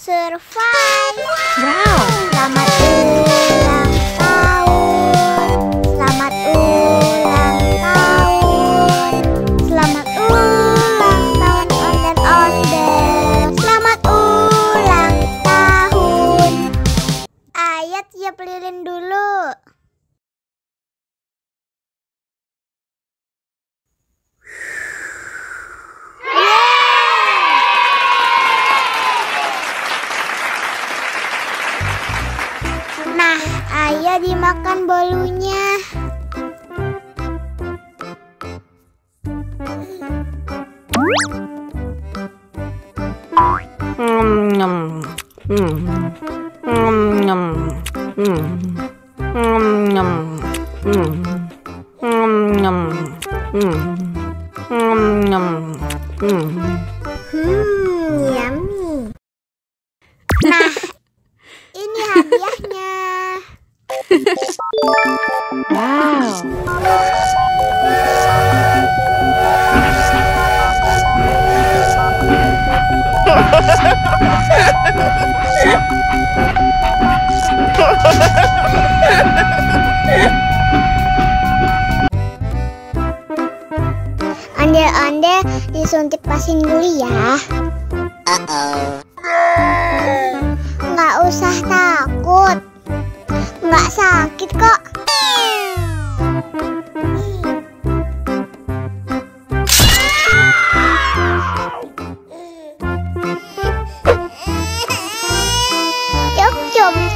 survive. Wow. Selamat ulang tahun. Selamat ulang tahun. Selamat ulang tahun ondel-ondel. Selamat ulang tahun. Ayat tiup lilin dulu. Nah, ayah dimakan bolunya. Yummy. Nah, ini hadiahnya. Wow. Ondel-ondel disuntik vaksin dulu ya. Nggak usah takut. Nggak sakit kok.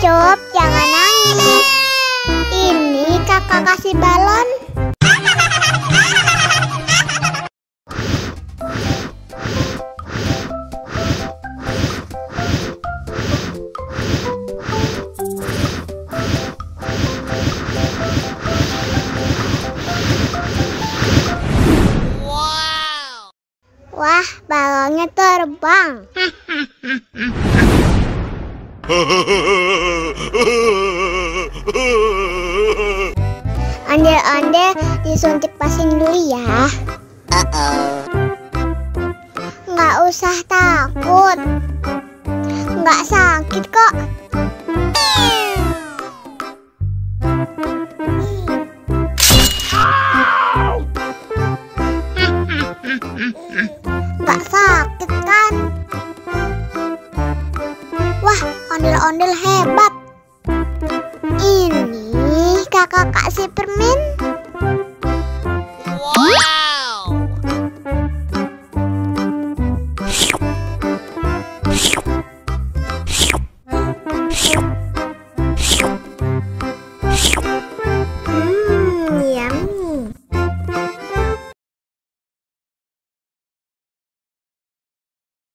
Cup, jangan nangis. Ini kakak kasih balon. Wah, balonnya terbang. Ondel-ondel disuntik vaksin dulu ya. Nggak usah takut. Nggak sakit kok.